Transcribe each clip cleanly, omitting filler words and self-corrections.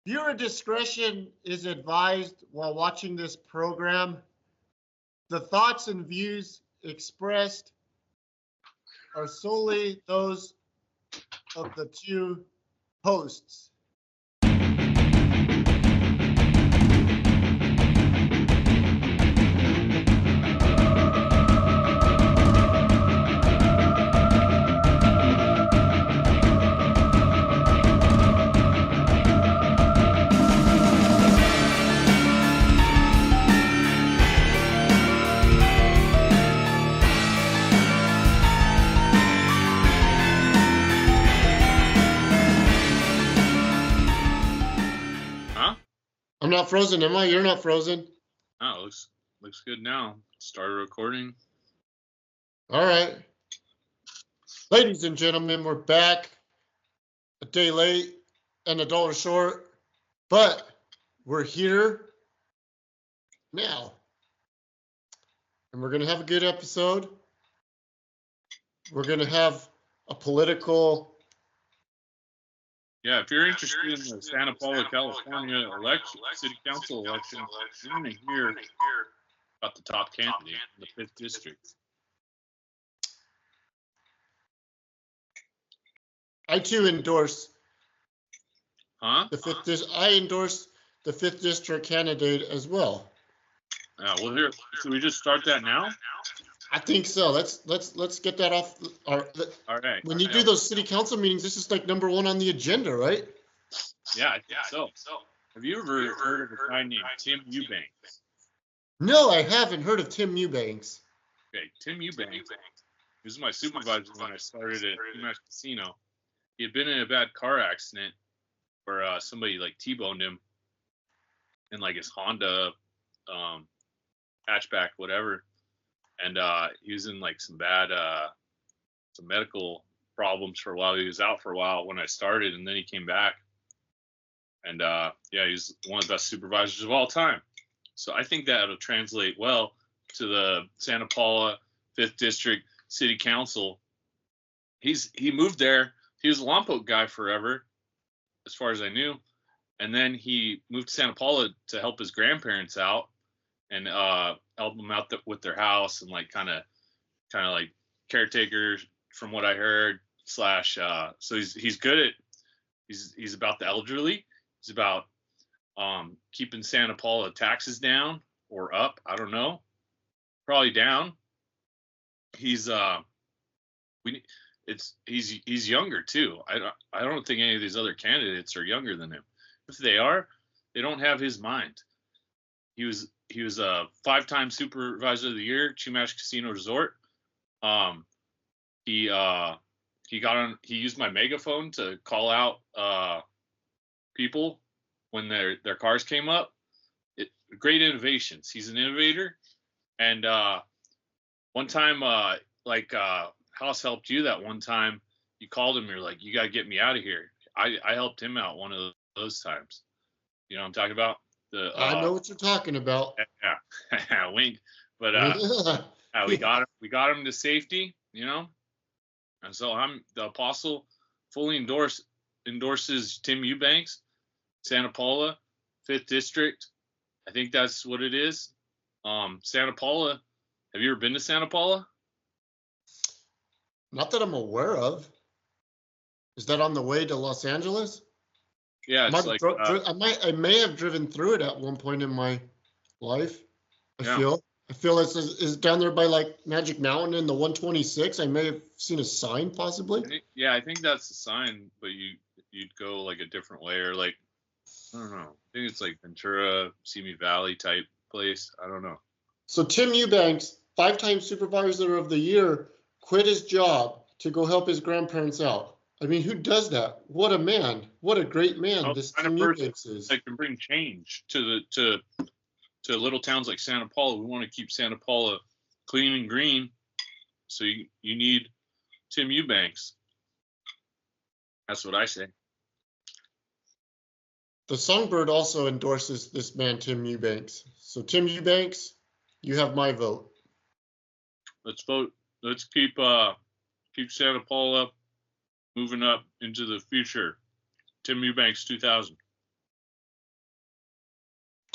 Viewer discretion is advised while watching this program. The thoughts and views expressed are solely those of the two hosts. I'm not frozen, am I? You're not frozen. Oh, looks good now. Started recording. All right. Ladies and gentlemen, we're back. A day late and $1 short, but we're here now. And we're going to have a good episode. We're going to have a political... Yeah, if you're interested in the Santa Paula, California election, city council election, you're going to hear about the top candidate in the 5th district. I too endorse the 5th. I endorse the 5th district candidate as well. Well, here, should we just start that now? I think so. Let's get that off. All right. When you do those city council meetings, this is like #1 on the agenda, right? Yeah, I think so. Have you ever heard of a guy named Tim Eubanks? No, I haven't heard of Tim Eubanks. Okay, Tim Eubanks. He was my supervisor when I started at Umash Casino. He had been in a bad car accident where somebody like T-boned him in like his Honda hatchback, whatever. And he was in like some bad, some medical problems for a while. He was out for a while when I started, and then he came back. And yeah, he's one of the best supervisors of all time. So I think that'll translate well to the Santa Paula 5th District City Council. He moved there. He was a Lompoc guy forever, as far as I knew. And then he moved to Santa Paula to help his grandparents out and help them out with their house and like kind of like caretaker from what I heard / so he's good at he's about the elderly. He's about keeping Santa Paula taxes down or up. I don't know, probably down. He's he's younger too. I don't think any of these other candidates are younger than him. If they are, they don't have his mind. He was a 5-time supervisor of the year, Chumash Casino Resort. He used my megaphone to call out people when their cars came up. Great innovations. He's an innovator. And one time, House helped you that one time. You called him. You're like, you got to get me out of here. I helped him out one of those times. You know what I'm talking about? I know what you're talking about. Yeah, wink. But we got him to safety, you know. And so the Apostle fully endorses Tim Eubanks, Santa Paula, 5th District. I think that's what it is. Santa Paula. Have you ever been to Santa Paula? Not that I'm aware of. Is that on the way to Los Angeles? Yeah, it's I may have driven through it at one point in my life. I feel it's down there by like Magic Mountain in the 126. I may have seen a sign possibly. I think that's the sign, but you'd go like a different way, or like I don't know. I think it's like Ventura, Simi Valley type place. I don't know. So Tim Eubanks, 5-time supervisor of the year, quit his job to go help his grandparents out. I mean, who does that? What a man! What a great man this Tim Eubanks is. That can bring change to little towns like Santa Paula. We want to keep Santa Paula clean and green, so you need Tim Eubanks. That's what I say. The Songbird also endorses this man, Tim Eubanks. So Tim Eubanks, you have my vote. Let's vote. Let's keep Santa Paula moving up into the future. Tim Eubanks 2000.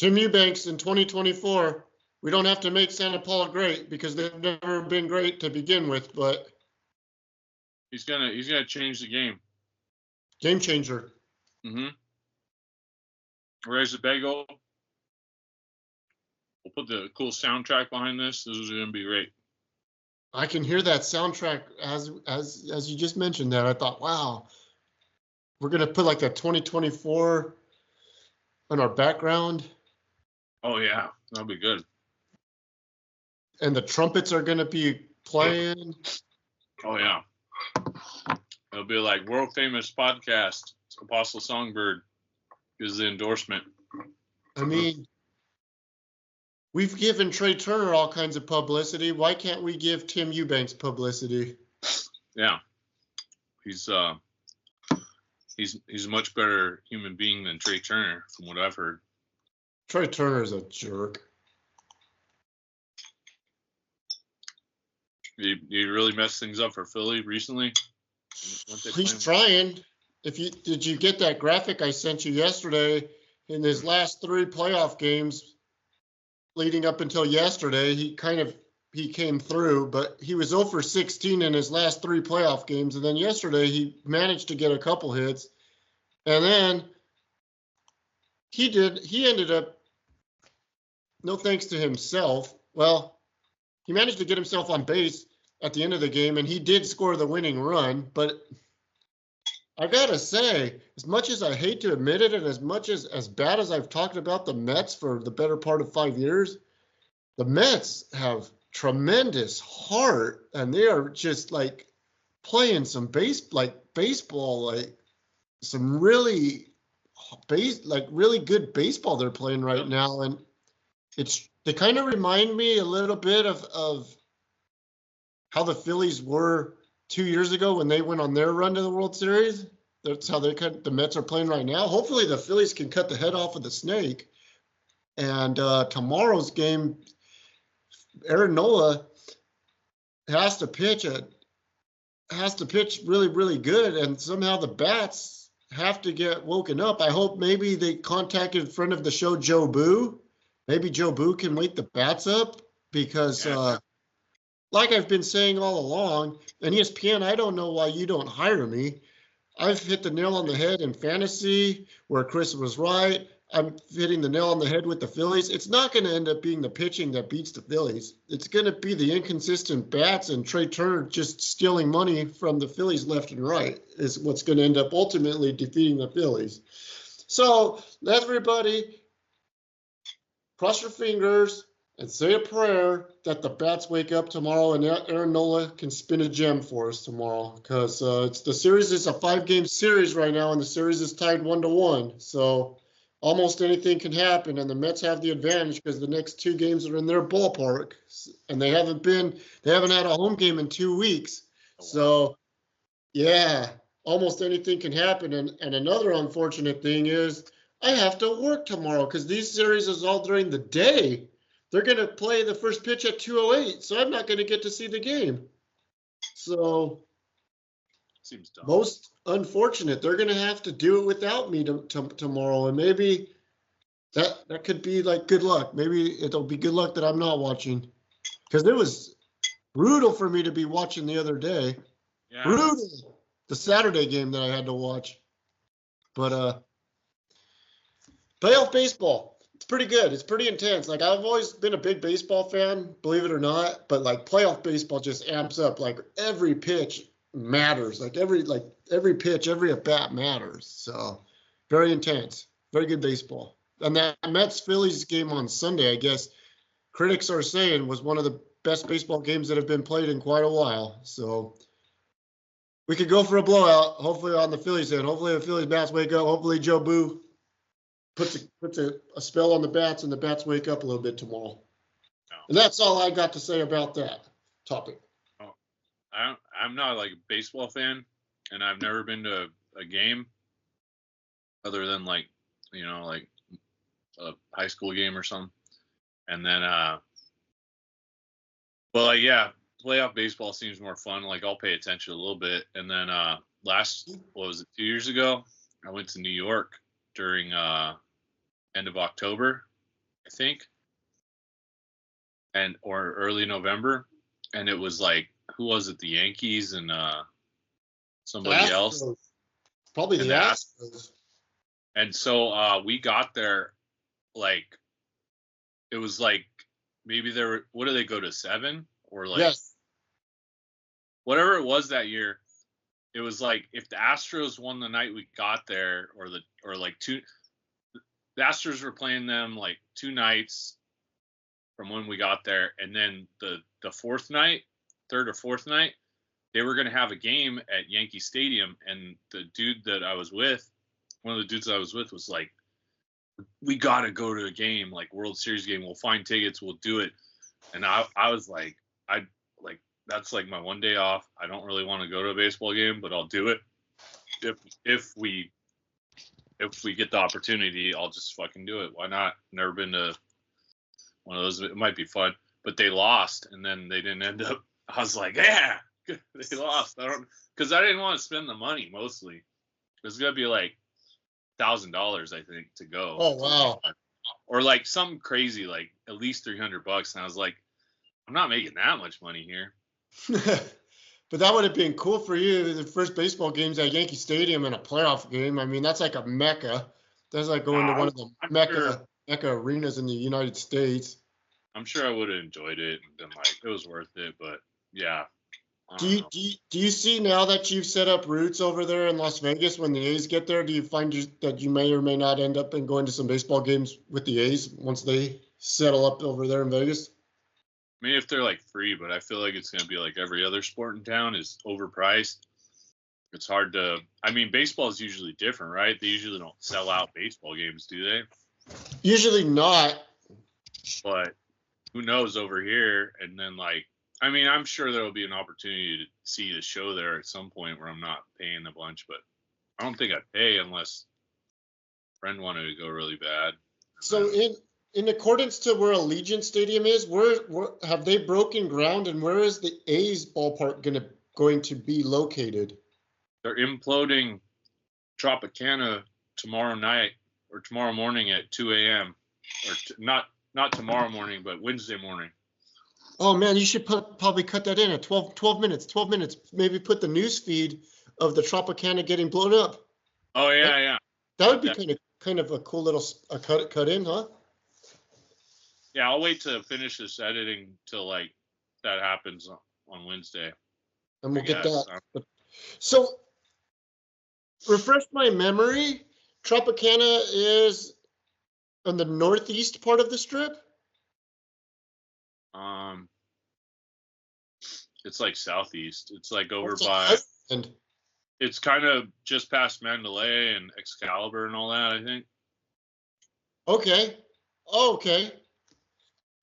Tim Eubanks in 2024. We don't have to make Santa Paula great because they've never been great to begin with, but he's gonna change the game. Game changer. Mm-hmm. Raise the bagel. We'll put the cool soundtrack behind this. This is gonna be great. I can hear that soundtrack as you just mentioned that. I thought, wow, we're gonna put like a 2024 on our background. Oh yeah, that'll be good. And the trumpets are gonna be playing. Oh yeah. It'll be like world famous podcast. Apostle Songbird is the endorsement. I mean, we've given Trey Turner all kinds of publicity. Why can't we give Tim Eubanks publicity? Yeah. He's a much better human being than Trey Turner, from what I've heard. Trey Turner's a jerk. He really messed things up for Philly recently. He's trying. Did you get that graphic I sent you yesterday? In his last 3 playoff games leading up until yesterday, he came through, but he was 0 for 16 in his last 3 playoff games. And then yesterday he managed to get a couple hits. And then he ended up, no thanks to himself. Well, he managed to get himself on base at the end of the game, and he did score the winning run. But I gotta say, as much as I hate to admit it, and as much as bad as I've talked about the Mets for the better part of 5 years, the Mets have tremendous heart, and they are just like playing some baseball, like some really really good baseball they're playing right now. And they kind of remind me a little bit of how the Phillies were 2 years ago when they went on their run to the World Series. That's how the Mets are playing right now. Hopefully the Phillies can cut the head off of the snake. And tomorrow's game, Aaron Nola has to pitch really, really good, and somehow the bats have to get woken up. I hope maybe they contacted friend of the show, Joe Boo. Maybe Joe Boo can wake the bats up because like I've been saying all along, and ESPN, I don't know why you don't hire me. I've hit the nail on the head in fantasy where Chris was right. I'm hitting the nail on the head with the Phillies. It's not going to end up being the pitching that beats the Phillies. It's going to be the inconsistent bats and Trey Turner just stealing money from the Phillies left and right is what's going to end up ultimately defeating the Phillies. So everybody cross your fingers and say a prayer that the bats wake up tomorrow and Aaron Nola can spin a gem for us tomorrow, because the series is a 5-game series right now, and the series is tied 1-1. So almost anything can happen, and the Mets have the advantage because the next 2 games are in their ballpark, and they haven't had a home game in 2 weeks. So yeah, almost anything can happen. And another unfortunate thing is I have to work tomorrow because these series is all during the day. They're going to play the first pitch at 2:08, so I'm not going to get to see the game. So seems dumb. Most unfortunate. They're going to have to do it without me tomorrow, and maybe that could be like good luck. Maybe it'll be good luck that I'm not watching, because it was brutal for me to be watching the other day. Yeah. Brutal. The Saturday game that I had to watch. But playoff baseball, it's pretty good. It's pretty intense. Like, I've always been a big baseball fan, believe it or not, but like playoff baseball just amps up. Like every pitch matters. Like every pitch, every at bat matters. So very intense. Very good baseball. And that Mets Phillies game on Sunday, I guess critics are saying, was one of the best baseball games that have been played in quite a while. So we could go for a blowout, hopefully on the Phillies end. Hopefully the Phillies bats wake up. Hopefully Joe Boo puts a spell on the bats and the bats wake up a little bit tomorrow. No. And that's all I got to say about that topic. Oh, I'm not like a baseball fan, and I've never been to a game other than like a high school game or something. And then, playoff baseball seems more fun. Like, I'll pay attention a little bit. And then 2 years ago, I went to New York during end of October I think, or early November, and it was like, who was it? The Yankees and somebody else. Astros. Probably And the the Astros. And so we got there, like, it was like, maybe there were, what do they go to, 7? Or like, Yes. whatever it was that year, it was like, if the Astros won the night we got there, or like the Astros were playing them like 2 nights from when we got there, and then the fourth night, third or fourth night, they were going to have a game at Yankee Stadium, and the dude that I was with, one of the dudes I was with, was like, we got to go to a game, like World Series game. We'll find tickets. We'll do it. And I was like, that's like my one day off. I don't really want to go to a baseball game, but I'll do it. If we get the opportunity, I'll just fucking do it. Why not? Never been to one of those. It might be fun, but they lost, and then they didn't end up. I was like, yeah, they lost. Because I didn't want to spend the money. Mostly, it was gonna be like $1,000, I think, to go. Oh wow. Or like something crazy, like at least $300. And I was like, I'm not making that much money here. But that would have been cool for you. The first baseball games at Yankee Stadium in a playoff game. I mean, that's like a mecca. That's like going to one of the mecca arenas in the United States. I'm sure I would have enjoyed it and been like, it was worth it. But yeah. Do you see now that you've set up roots over there in Las Vegas, when the A's get there, do you find that you may or may not end up in going to some baseball games with the A's once they settle up over there in Vegas? I mean, if they're like free, but I feel like it's going to be like every other sport in town is overpriced. It's hard to, I mean, baseball is usually different, right? They usually don't sell out baseball games, do they? Usually not. But who knows over here? And then, like, I mean, I'm sure there'll be an opportunity to see the show there at some point where I'm not paying a bunch, but I don't think I'd pay unless a friend wanted to go really bad. So in accordance to where Allegiant Stadium is, where have they broken ground, and where is the A's ballpark going to be located? They're imploding Tropicana tomorrow night or tomorrow morning at 2 a.m. or not tomorrow morning, but Wednesday morning. Oh man, you should probably cut that in at 12 minutes. 12 minutes. Maybe put the news feed of the Tropicana getting blown up. Oh yeah. That would be kind of a cool little cut in, huh? Yeah, I'll wait to finish this editing till like that happens on Wednesday. And we'll get that. So, refresh my memory. Tropicana is on the northeast part of the strip. It's like southeast. It's like over by. It's kind of just past Mandalay and Excalibur and all that, I think. Okay. Oh, okay.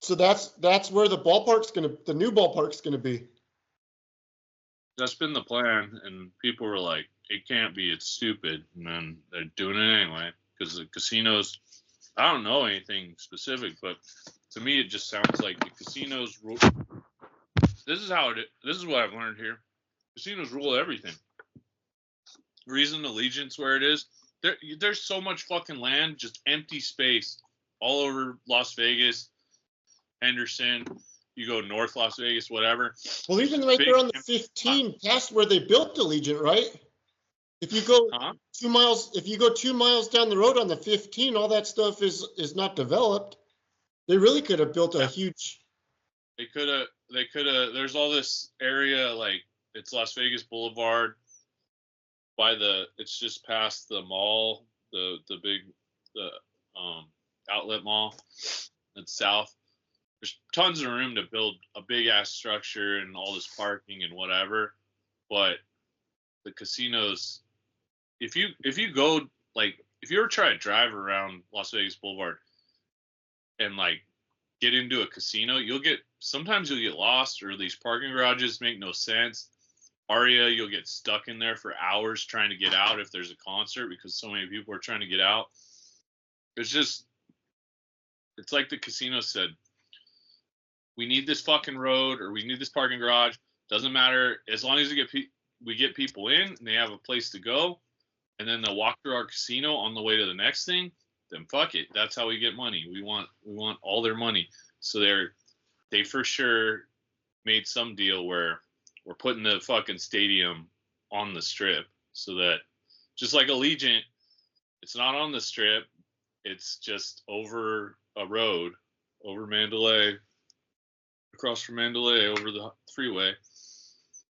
So that's where the new ballpark's gonna be. That's been the plan, and people were like, "It can't be. It's stupid." And then they're doing it anyway because the casinos. I don't know anything specific, but to me, it just sounds like the casinos rule. This is what I've learned here. Casinos rule everything. Reason Allegiance where it is. There's so much fucking land, just empty space all over Las Vegas, Henderson. You go north Las Vegas, whatever. Well, even right there on the 15, past where they built Allegiant, right? If you go 2 miles, if you go 2 miles down the road on the 15, all that stuff is not developed. They really could have built a huge. They could have. There's all this area, like it's Las Vegas Boulevard. It's just past the mall, the big outlet mall. It's south. There's tons of room to build a big ass structure and all this parking and whatever, but the casinos. If you go, like, if you ever try to drive around Las Vegas Boulevard and like get into a casino, sometimes you'll get lost, or these parking garages make no sense. Aria, you'll get stuck in there for hours trying to get out if there's a concert because so many people are trying to get out. It's like the casino said, we need this fucking road, or we need this parking garage. Doesn't matter, as long as we get people in and they have a place to go, and then they'll walk through our casino on the way to the next thing. then fuck it. That's how we get money. We want all their money. So they for sure made some deal where we're putting the fucking stadium on the strip, so that just like Allegiant, it's not on the strip. It's just over a road, over Mandalay, across from Mandalay, over the freeway.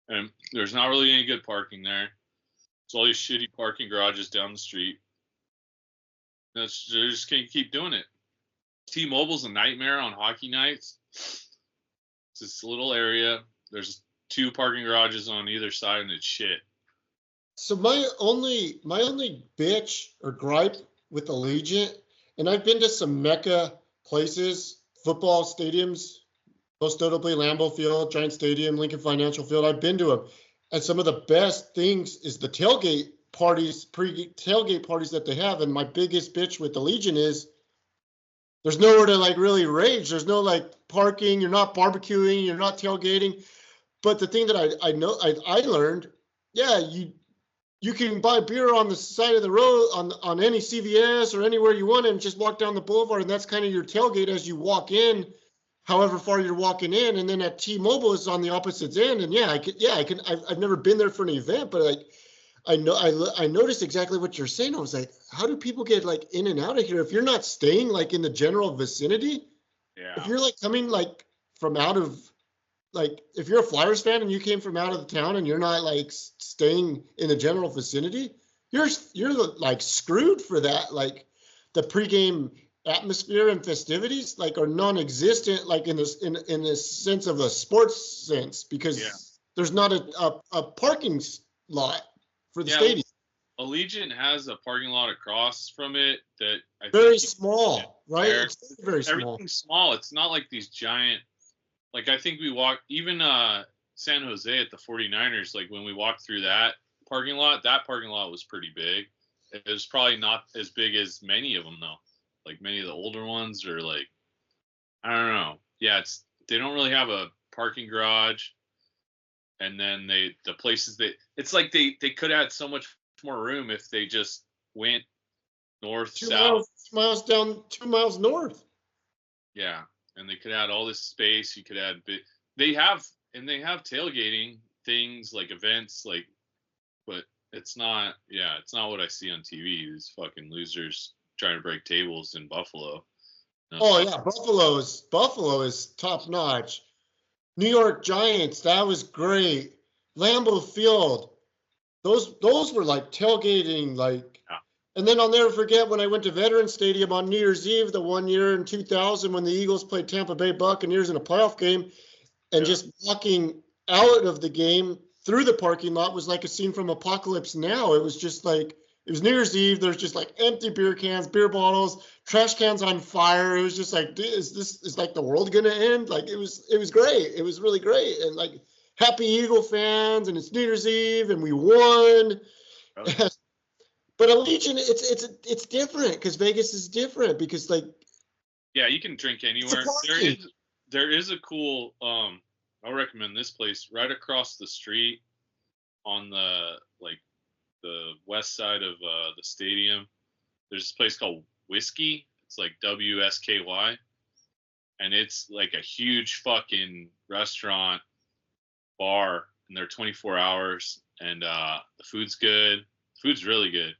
And there's not really any good parking there. It's all these shitty parking garages down the street. They're just going to keep doing it. T-Mobile's a nightmare on hockey nights. It's this little area. There's 2 parking garages on either side, and it's shit. So my only bitch or gripe with Allegiant, and I've been to some mecca places, football stadiums, most notably Lambeau Field, Giant Stadium, Lincoln Financial Field. I've been to them, and some of the best things is the tailgate parties, pre-tailgate parties that they have. And my biggest bitch with Allegiant is there's nowhere to like really rage. There's no like parking. You're not barbecuing. You're not tailgating. But the thing that I learned, yeah, you can buy beer on the side of the road on any CVS or anywhere you want and just walk down the boulevard, and that's kind of your tailgate as you walk in, however far you're walking in. And then at T-Mobile is on the opposite end. And I've never been there for an event, but like I noticed exactly what you're saying. I was like, how do people get like in and out of here if you're not staying like in the general vicinity? Yeah. If you're like coming like from out of, like, if you're a Flyers fan and you came from out of the town and you're not like staying in the general vicinity, you're like screwed for that. Like the pregame atmosphere and festivities like are non-existent, like in this sense of a sports sense, because there's not a parking lot for the stadium. Allegiant has a parking lot across from it that I very think small, right? It's very small. Everything's small. It's not like these giant. Like, I think we walked, even San Jose at the 49ers, like, when we walked through that parking lot was pretty big. It was probably not as big as many of them, though. Like, many of the older ones are, like, I don't know. Yeah, they don't really have a parking garage. And then the places it's like they could have had so much more room if they just went north, south. 2 miles down, 2 miles north. Yeah. And they could add all this space. You could add they have tailgating things like events, like, but it's not what I see on TV. These fucking losers trying to break tables in Buffalo. No. Oh yeah, Buffalo is top notch. New York Giants, that was great. Lambeau Field, those were like tailgating, like. Yeah. And then I'll never forget when I went to Veterans Stadium on New Year's Eve, the one year in 2000 when the Eagles played Tampa Bay Buccaneers in a playoff game, and just walking out of the game through the parking lot was like a scene from Apocalypse Now. It was just like, it was New Year's Eve. There's just like empty beer cans, beer bottles, trash cans on fire. It was just like, is like the world gonna end? Like it was great. It was really great. And like happy Eagle fans, and it's New Year's Eve and we won. Okay. But Allegiant, it's different because Vegas is different because like. Yeah, you can drink anywhere. There is a cool. I'll recommend this place right across the street on the west side of the stadium. There's this place called Whiskey. It's like WSKY, and it's like a huge fucking restaurant bar, and they're 24 hours, and the food's good. Food's really good.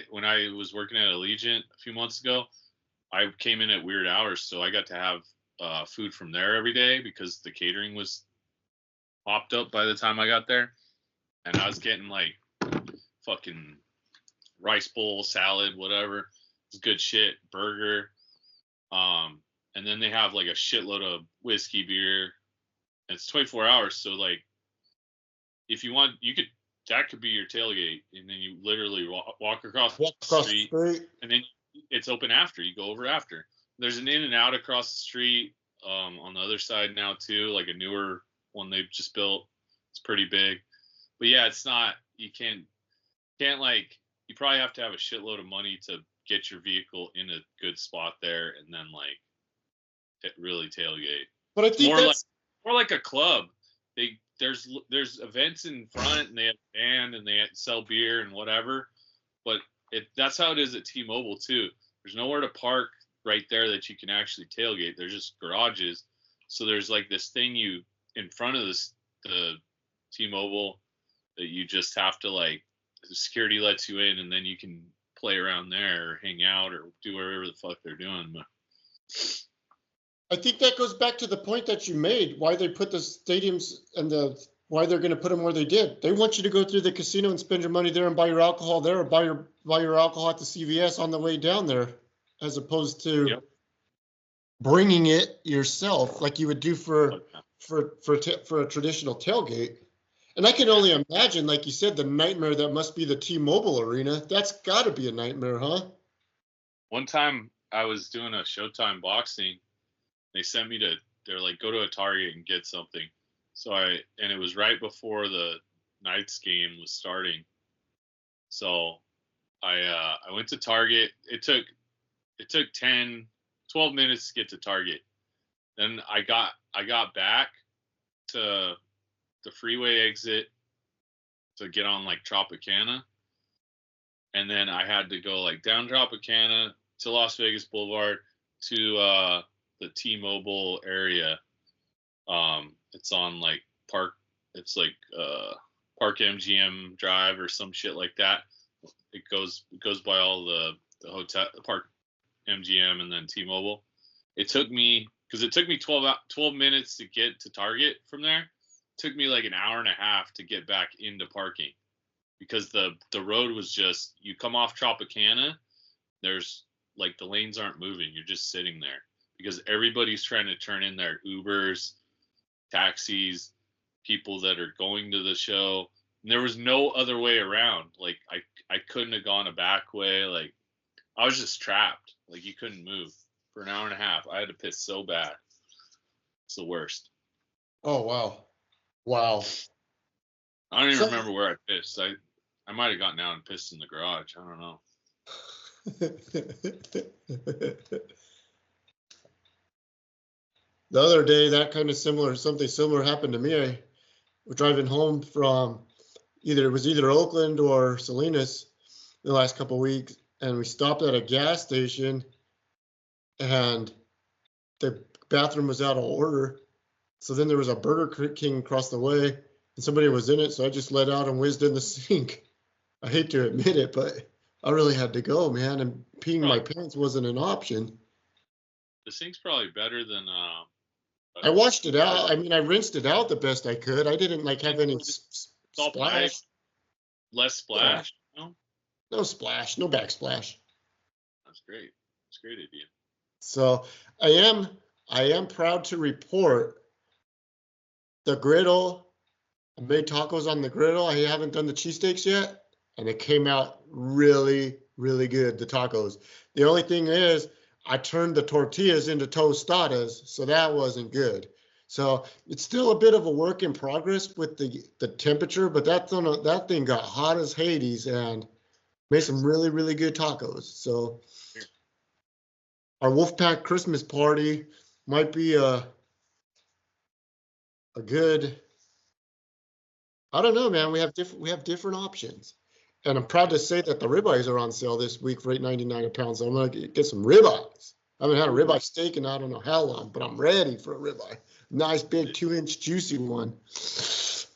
When I was working at Allegiant a few months ago, I came in at weird hours, so I got to have food from there every day because the catering was popped up by the time I got there, and I was getting like fucking rice bowl, salad, whatever. It's good shit, burger. And then they have like a shitload of whiskey, beer. And it's 24 hours, so like if you want, that could be your tailgate, and then you literally walk across the street, and then it's open after. You go over after. There's an In-N-Out across the street on the other side now too, like a newer one they've just built. It's pretty big, but yeah, it's not. You can't like. You probably have to have a shitload of money to get your vehicle in a good spot there, and then like really tailgate. But I think more like a club. There's events in front, and they have a band, and they sell beer and whatever. But that's how it is at T-Mobile too. there's nowhere to park right there that you can actually tailgate. There's just garages. So there's like this thing in front of the T-Mobile that you just have to like, the security lets you in and then you can play around there or hang out or do whatever the fuck they're doing. But I think that goes back to the point that you made, why they put the stadiums and why they're going to put them where they did. They want you to go through the casino and spend your money there and buy your alcohol there, or buy your alcohol at the CVS on the way down there, as opposed to bringing it yourself like you would do for a traditional tailgate. And I can only imagine, like you said, the nightmare that must be the T-Mobile arena. That's got to be a nightmare, huh? One time I was doing a Showtime boxing. They sent me they're like, go to a Target and get something. So and it was right before the Knights game was starting. So I went to Target. It took 12 minutes to get to Target. Then I got back to the freeway exit to get on like Tropicana. And then I had to go like down Tropicana to Las Vegas Boulevard to the T-Mobile area. It's on like Park MGM Drive or some shit like that. It goes by all the hotel, Park MGM and then T-Mobile. It took me 12 minutes to get to Target from there. It took me like an hour and a half to get back into parking, because the road was just, you come off Tropicana, there's like the lanes aren't moving. You're just sitting there because everybody's trying to turn in their Ubers, taxis, people that are going to the show. And there was no other way around. Like I couldn't have gone a back way. Like I was just trapped. Like you couldn't move for an hour and a half. I had to piss so bad. It's the worst. Oh, wow. I don't even remember where I pissed. I might have gotten out and pissed in the garage. I don't know. The other day, something similar happened to me. I was driving home from either Oakland or Salinas the last couple of weeks, and we stopped at a gas station, and the bathroom was out of order. So then there was a Burger King across the way, and somebody was in it, so I just let out and whizzed in the sink. I hate to admit it, but I really had to go, man, and peeing my pants wasn't an option. The sink's probably better than. I washed it out. I mean, I rinsed it out the best I could. I didn't like have any splash. Less splash. Yeah. No splash, no backsplash. That's great. That's a great idea. So I am proud to report the griddle. I made tacos on the griddle. I haven't done the cheesesteaks yet, and it came out really, really good, the tacos. The only thing is, I turned the tortillas into tostadas, so that wasn't good. So it's still a bit of a work in progress with the temperature, but that thing got hot as Hades and made some really, really good tacos. So our Wolfpack Christmas party might be a good, I don't know, man. We have different options. And I'm proud to say that the ribeyes are on sale this week for $8.99 a pound. So I'm going to get some ribeyes. I haven't had a ribeye steak in I don't know how long, but I'm ready for a ribeye. Nice big 2-inch juicy one.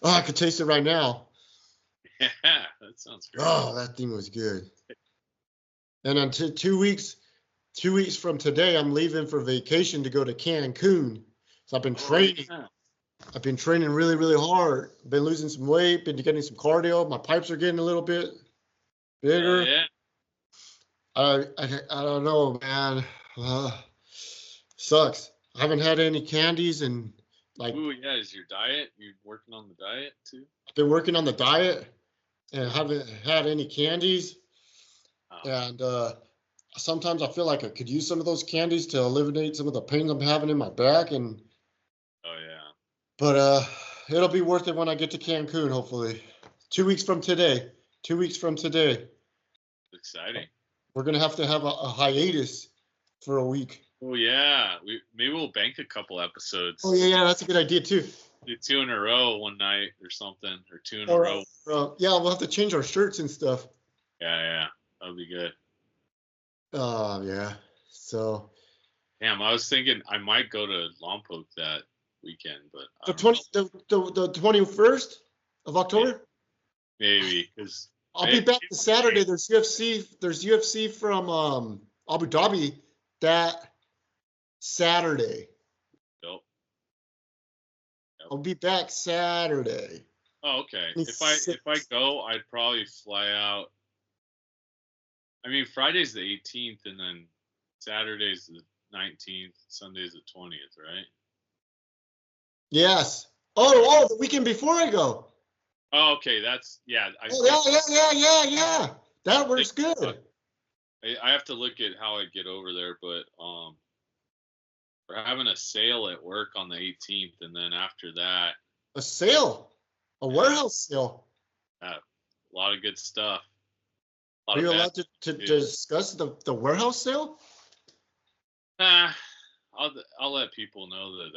Oh, I could taste it right now. Yeah, that sounds great. Oh, that thing was good. And until 2 weeks from today, I'm leaving for vacation to go to Cancun. So I've been training. Yeah. I've been training really, really hard. I've been losing some weight, been getting some cardio. My pipes are getting a little bit bigger. Yeah. I don't know, man. Sucks. I haven't had any candies and like. Ooh, yeah. Is your diet? You working on the diet too? I've been working on the diet and haven't had any candies. Oh. And sometimes I feel like I could use some of those candies to eliminate some of the pain I'm having in my back. And. Oh yeah. But it'll be worth it when I get to Cancun, hopefully. 2 weeks from today. 2 weeks from today. Exciting. We're going to have a hiatus for a week. Oh, yeah. Maybe we'll bank a couple episodes. Oh, yeah, that's a good idea, too. Do 2 in a row one night or something, or 2 in a row. Yeah, we'll have to change our shirts and stuff. Yeah. That'll be good. Yeah. So Damn, I was thinking I might go to Lompoc that weekend, but I the don't know. the 21st of October. Maybe because I'll be back to Saturday. There's UFC. There's UFC from Abu Dhabi that Saturday. Yep. I'll be back Saturday. Oh, okay. If I go, I'd probably fly out. I mean, Friday's the 18th, and then Saturday's the 19th, Sunday's the 20th, right? Yes. Oh, the weekend before I go. Oh, okay. That's yeah. Yeah. That works good. I have to look at how I get over there, but we're having a sale at work on the 18th, and then after that, A sale, a warehouse sale. a lot of good stuff. Are you allowed to discuss the warehouse sale? I'll let people know that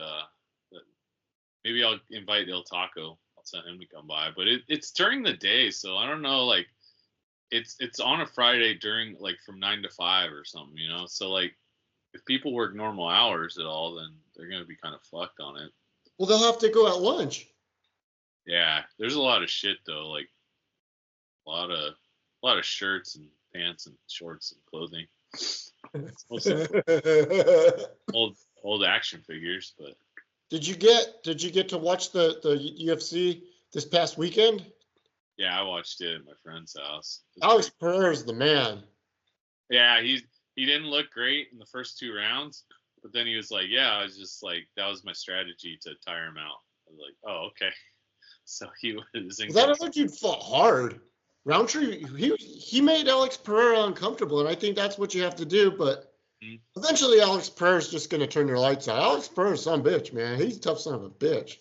maybe I'll invite Il Taco. I'll send him to come by, but it's during the day, so I don't know. Like, it's on a Friday during like from 9 to 5 or something, you know. So like, if people work normal hours at all, then they're gonna be kind of fucked on it. Well, they'll have to go at lunch. Yeah, there's a lot of shit though, like a lot of shirts and pants and shorts and clothing. old action figures, but did you get to watch the UFC this past weekend? Yeah, I watched it at my friend's house. Alex Pereira's the man. Yeah, he didn't look great in the first 2 rounds, but then he was like, "Yeah, I was just like that was my strategy to tire him out." I was like, "Oh, okay." So he was. That other dude fought hard. Roundtree, he made Alex Pereira uncomfortable, and I think that's what you have to do. But eventually, Alex Pereira's just going to turn your lights out. Alex Pereira's some bitch, man. He's a tough son of a bitch.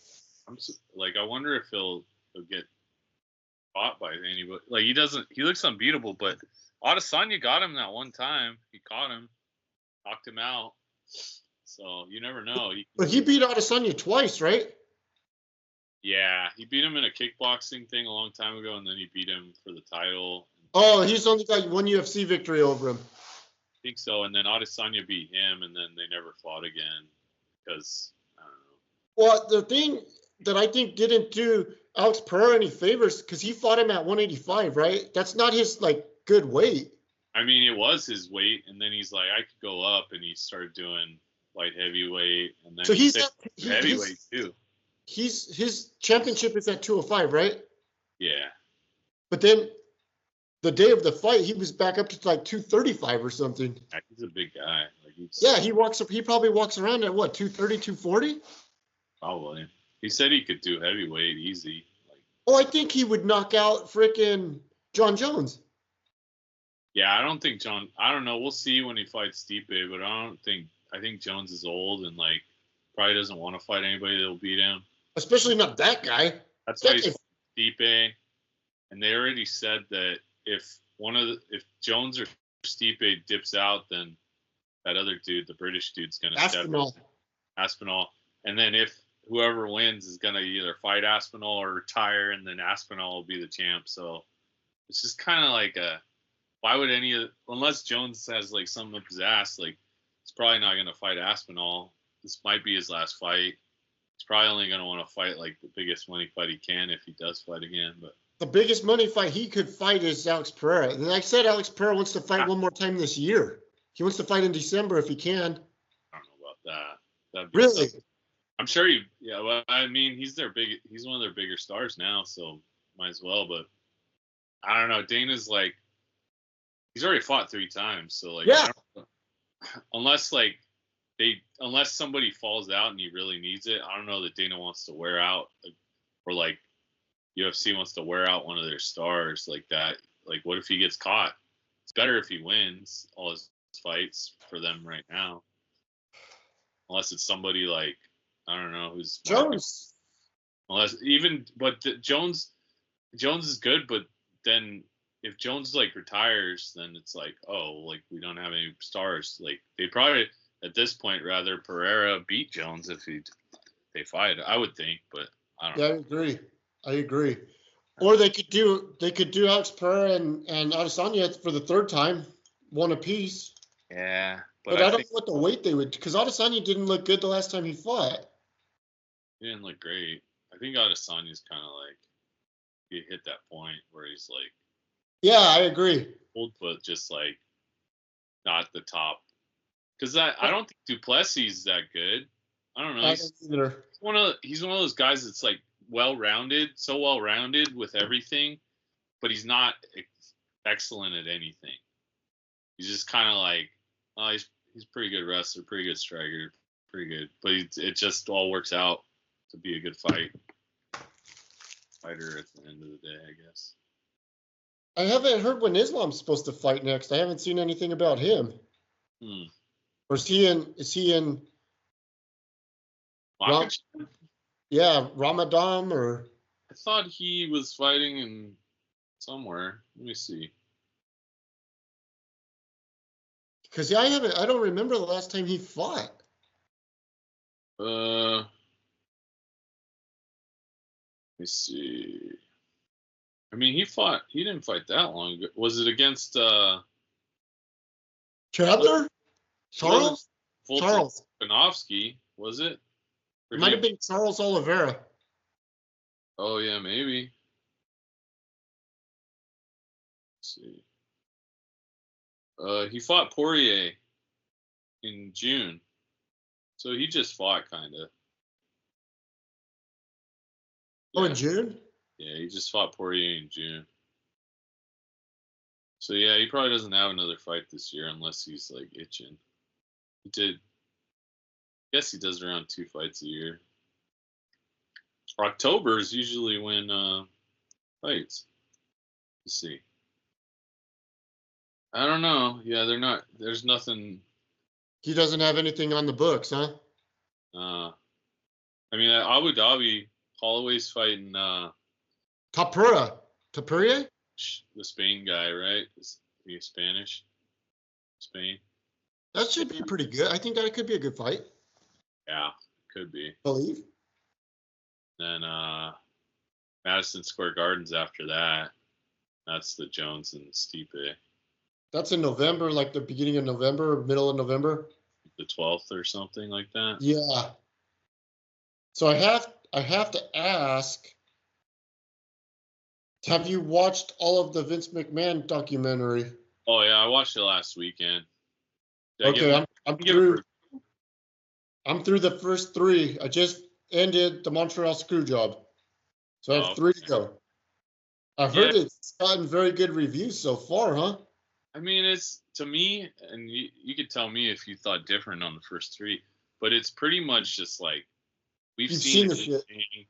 I wonder if he'll get fought by anybody. Like he looks unbeatable, but Adesanya got him that one time. He caught him, knocked him out. So you never know. But he beat Adesanya twice, right? Yeah, he beat him in a kickboxing thing a long time ago, and then he beat him for the title. Oh, he's only got one UFC victory over him. I think so, and then Adesanya beat him, and then they never fought again because I don't know. Well, the thing that I think didn't do Alex Pereira any favors because he fought him at 185, right? That's not his like good weight. I mean, it was his weight, and then he's like, I could go up, and he started doing light heavyweight, and then so he's heavyweight too. His championship is at 205, right? Yeah. But then the day of the fight, he was back up to like 235 or something. Yeah, he's a big guy. He probably walks around at what, 230, 240? Probably. He said he could do heavyweight easy. I think he would knock out frickin' John Jones. Yeah, I don't know. We'll see when he fights Stipe, but I think Jones is old and like probably doesn't want to fight anybody that'll beat him. Especially not that guy. That's why he's Stipe. And they already said that if Jones or Stipe dips out, then that other dude, the British dude's gonna step in. Aspinall. And then if whoever wins is gonna either fight Aspinall or retire, and then Aspinall will be the champ. So it's just kind of like why would unless Jones has like something up his ass, like he's probably not gonna fight Aspinall. This might be his last fight. He's probably only going to want to fight like the biggest money fight he can if he does fight again. But the biggest money fight he could fight is Alex Pereira. And I said Alex Pereira wants to fight one more time this year. He wants to fight in December if he can. I don't know about that. Really? I'm sure well, I mean, he's one of their bigger stars now, so might as well. But I don't know. Dana's like, he's already fought 3 times, so like, yeah. Unless somebody falls out and he really needs it, I don't know that Dana wants to wear out, or like UFC wants to wear out one of their stars like that. Like, what if he gets caught? It's better if he wins all his fights for them right now. Unless it's somebody like, I don't know, who's Jones. Jones is good, but then if Jones like retires, then it's like, oh, like we don't have any stars. Like they probably at this point rather Pereira beat Jones if they fight. I would think, but I don't know. I agree. Or they could do Alex Pereira and Adesanya for the 3rd time, one apiece. Yeah, but I don't know what the weight they would, because Adesanya didn't look good the last time he fought. He didn't look great. I think Adesanya's kind of like he hit that point where he's like, yeah, I agree. old but just like not the top. Because I don't think Duplessis is that good. I don't know. He's one of those guys that's like well-rounded, so well-rounded with everything, but he's not excellent at anything. He's just kind of like, oh, he's pretty good wrestler, pretty good striker, pretty good. But it just all works out to be a good fighter at the end of the day, I guess. I haven't heard when Islam's supposed to fight next. I haven't seen anything about him. Or is he in Ramadan or? I thought he was fighting in somewhere. Let me see. Because I don't remember the last time he fought. Let me see. I mean, he didn't fight that long ago. Was it against Chandler? Charles? Charles Volkanovski, was it? It might have been Charles Oliveira. Oh yeah, maybe. Let's see. He fought Poirier in June. So he just fought kind of. Oh, in June? Yeah, he just fought Poirier in June. So yeah, he probably doesn't have another fight this year unless he's like itching. He did. I guess he does around 2 fights a year. October is usually when fights. Let's see. I don't know. Yeah, they're not. There's nothing. He doesn't have anything on the books, huh? I mean, Abu Dhabi, Holloway's fighting Topuria? The Spain guy, right? Is he Spanish? Spain. That should be pretty good. I think that could be a good fight. Yeah, could be. I believe. Then Madison Square Gardens after that. That's the Jones and Stipe. That's in November, like the beginning of November, middle of November. The 12th or something like that. Yeah. So I have to ask, have you watched all of the Vince McMahon documentary? Oh yeah, I watched it last weekend. Okay, I'm through. I'm through the first 3. I just ended the Montreal Screwjob, so I have 3 to go. I've heard it's gotten very good reviews so far, huh? I mean, it's, to me, and you could tell me if you thought different on the first 3, but it's pretty much just like we've seen everything,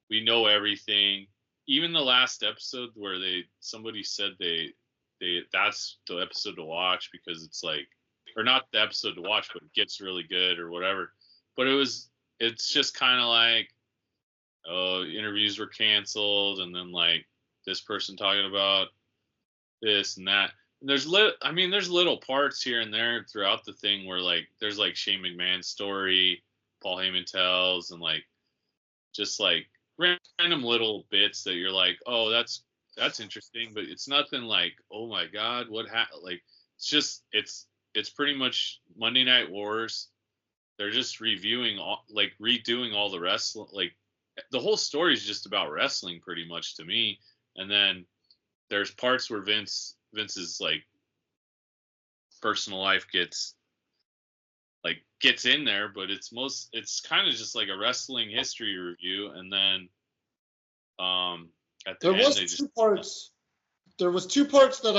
we know everything. Even the last episode where somebody said they that's the episode to watch because it's like, or not the episode to watch, but it gets really good or whatever. But it's just kind of like, oh, interviews were canceled, and then like this person talking about this and that. And there's little parts here and there throughout the thing where like there's like Shane McMahon's story, Paul Heyman tells, and like just like random little bits that you're like, oh, that's interesting, but it's nothing like, oh my god, what happened? Like it's just it's pretty much Monday Night Wars. They're just redoing all the wrestling. Like the whole story is just about wrestling pretty much to me. And then there's parts where Vince's like personal life gets in there, but it's kind of just like a wrestling history review. And then at the end there was 2 parts that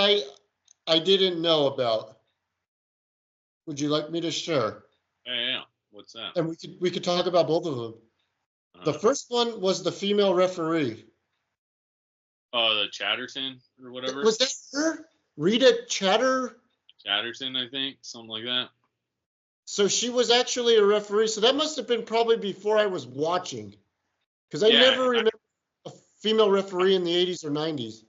I didn't know about. Would you like me to share? Yeah. What's that? And we could talk about both of them. The first one was the female referee. Oh, the Chatterton or whatever. Was that her? Rita Chatterton, I think, something like that. So she was actually a referee. So that must have been probably before I was watching, because I never remember a female referee in the 80s or 90s.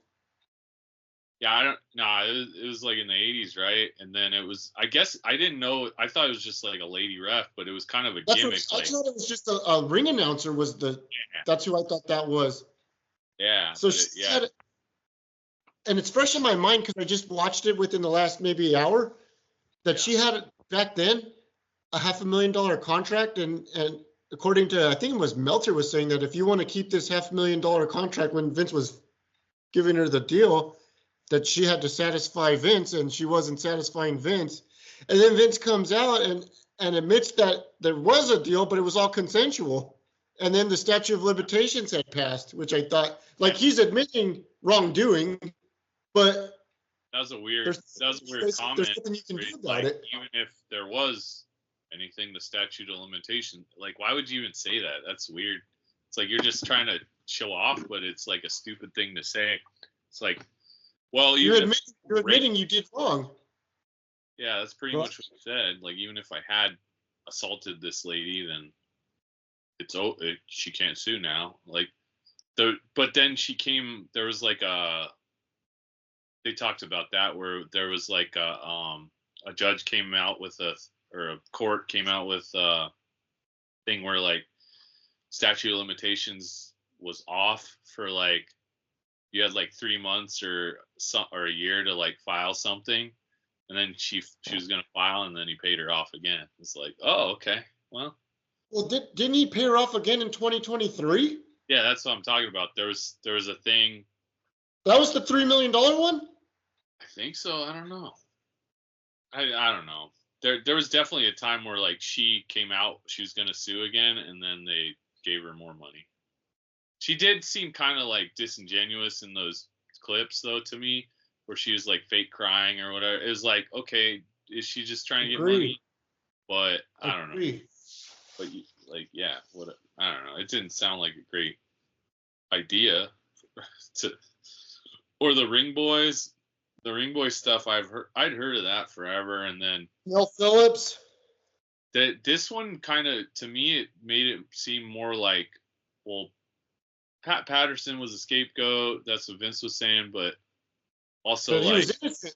Yeah, it was like in the 80s, right? And then it was, I guess, I didn't know, I thought it was just like a lady ref, but it was kind of a gimmick. I thought it was just a ring announcer that's who I thought that was. Yeah. So she said, and it's fresh in my mind because I just watched it within the last maybe hour, that she had back then a $500,000 contract, and according to, I think it was Meltzer was saying that if you want to keep this $500,000 contract, when Vince was giving her the deal, that she had to satisfy Vince, and she wasn't satisfying Vince. And then Vince comes out and admits that there was a deal, but it was all consensual. And then the statute of limitations had passed, which I thought, like, he's admitting wrongdoing, but that was a weird comment. There's nothing you can do about it. Even if there was anything, the statute of limitation, like, why would you even say that? That's weird. It's like you're just trying to show off, but it's like a stupid thing to say. It's like, well, you're admitting you did wrong. Yeah, that's pretty much what you said. Like, even if I had assaulted this lady, then she can't sue now. Like, but then there was like they talked about that, where there was like a judge came out with a court came out with a thing where, like, statute of limitations was off for, like, you had like 3 months or a year to, like, file something, and then she was gonna file, and then he paid her off again. It's like, oh, okay, well, didn't he pay her off again in 2023? Yeah, that's what I'm talking about. There was a thing. That was the $3 million one? I think so. I don't know. I don't know. There was definitely a time where, like, she came out, she was gonna sue again, and then they gave her more money. She did seem kind of, like, disingenuous in those clips, though, to me, where she was, like, fake crying or whatever. It was like, okay, is she just trying to get money? But I don't know. But, like, yeah, I don't know. It didn't sound like a great idea or the Ring Boys. The Ring Boy stuff, I'd heard of that forever, and then Mel Phillips. This one kind of, to me, it made it seem more like, well, Pat Patterson was a scapegoat. That's what Vince was saying, but also, he was innocent.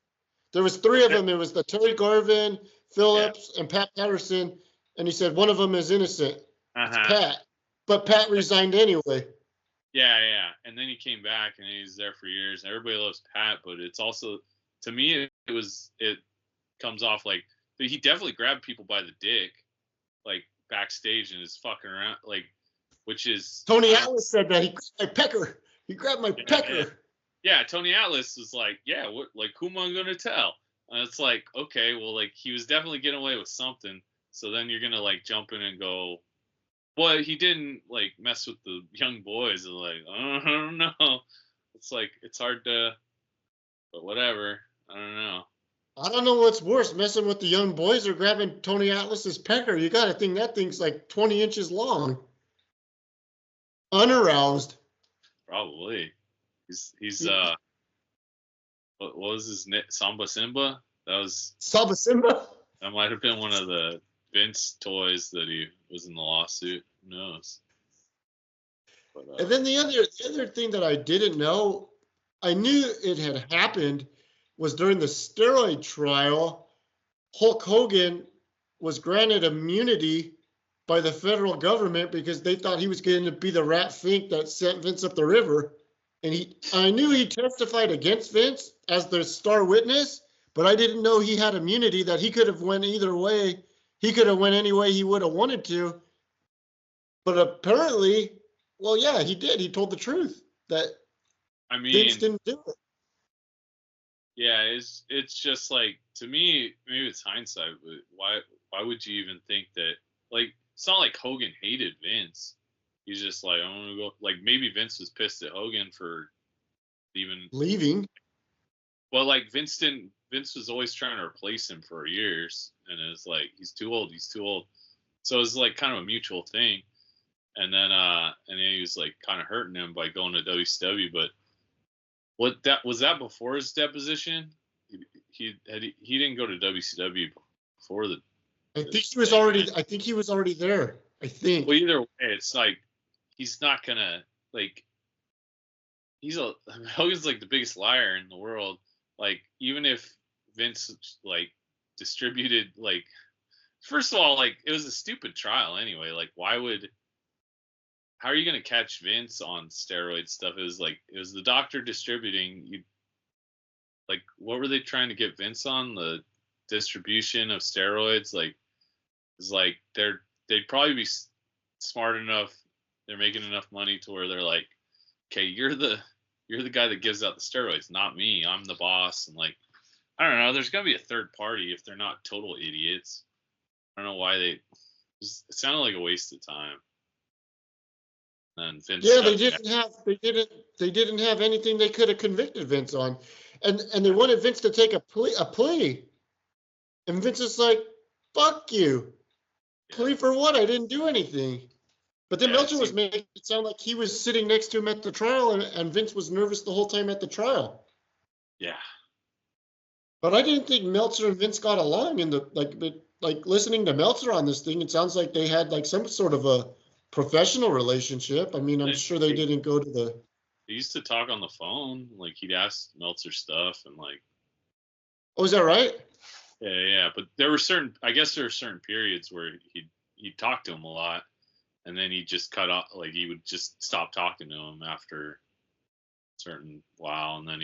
There was 3 of them. It was the Terry Garvin, Phillips, and Pat Patterson, and he said one of them is innocent. It's Pat, but Pat resigned anyway. Yeah, and then he came back, and he's there for years. Everybody loves Pat, but it's also, to me, it comes off like he definitely grabbed people by the dick, like, backstage, and is fucking around, like, which is Tony Atlas said that he grabbed my pecker. He grabbed my pecker. Yeah, Tony Atlas was like, yeah, what, like, who am I gonna tell? And it's like, okay, well, like, he was definitely getting away with something. So then you're gonna, like, jump in and go, well, he didn't, like, mess with the young boys. And, like, I don't know. It's like, it's hard to, but whatever. I don't know. I don't know what's worse, messing with the young boys or grabbing Tony Atlas's pecker. You got to think that thing's like 20 inches long. Unaroused. Probably. He's what was his name? Samba Simba? That was Samba Simba? That might have been one of the Vince toys that he was in the lawsuit. Who knows? But, and then the other thing that I didn't know, I knew it had happened, was during the steroid trial, Hulk Hogan was granted immunity by the federal government because they thought he was going to be the rat fink that sent Vince up the river. And I knew he testified against Vince as the star witness, but I didn't know he had immunity, that he could have went either way. He could have went any way he would have wanted to. But apparently, well, yeah, he did. He told the truth that Vince didn't do it. Yeah, it's just like, to me, maybe it's hindsight, but why would you even think that? Like, it's not like Hogan hated Vince. He's just like, I'm gonna go. Like, maybe Vince was pissed at Hogan for even leaving. Well, like, Vince was always trying to replace him for years, and it's like, he's too old. So it was like kind of a mutual thing. And then he was like kind of hurting him by going to WCW. But was that before his deposition? He didn't go to WCW before the. I think he was already. I think he was already there. I think. Well, either way, it's like, he's not gonna, like. Hogan's like the biggest liar in the world. Like, even if Vince, like, distributed, like, first of all, like, it was a stupid trial anyway. Like, how are you going to catch Vince on steroid stuff? It was the doctor distributing. Like, what were they trying to get Vince on? The distribution of steroids, like, is like they'd probably be smart enough. They're making enough money to where they're like, okay, you're the guy that gives out the steroids, not me. I'm the boss. And like, I don't know. There's gonna be a third party if they're not total idiots. I don't know why it sounded like a waste of time. And Vince, yeah, they didn't have anything they could have convicted Vince on, and they wanted Vince to take a plea, and Vince is like, "Fuck you, plea for what? I didn't do anything." But then Meltzer was making it sound like he was sitting next to him at the trial, and Vince was nervous the whole time at the trial. Yeah. But I didn't think Meltzer and Vince got along in the like listening to Meltzer on this thing. It sounds like they had like some sort of a professional relationship. I mean, I'm sure they didn't go to the. They used to talk on the phone. Like he'd ask Meltzer stuff and like. Oh, is that right? Yeah. But there were certain periods where he'd talk to him a lot, and then he'd just cut off. Like he would just stop talking to him after a certain while, and then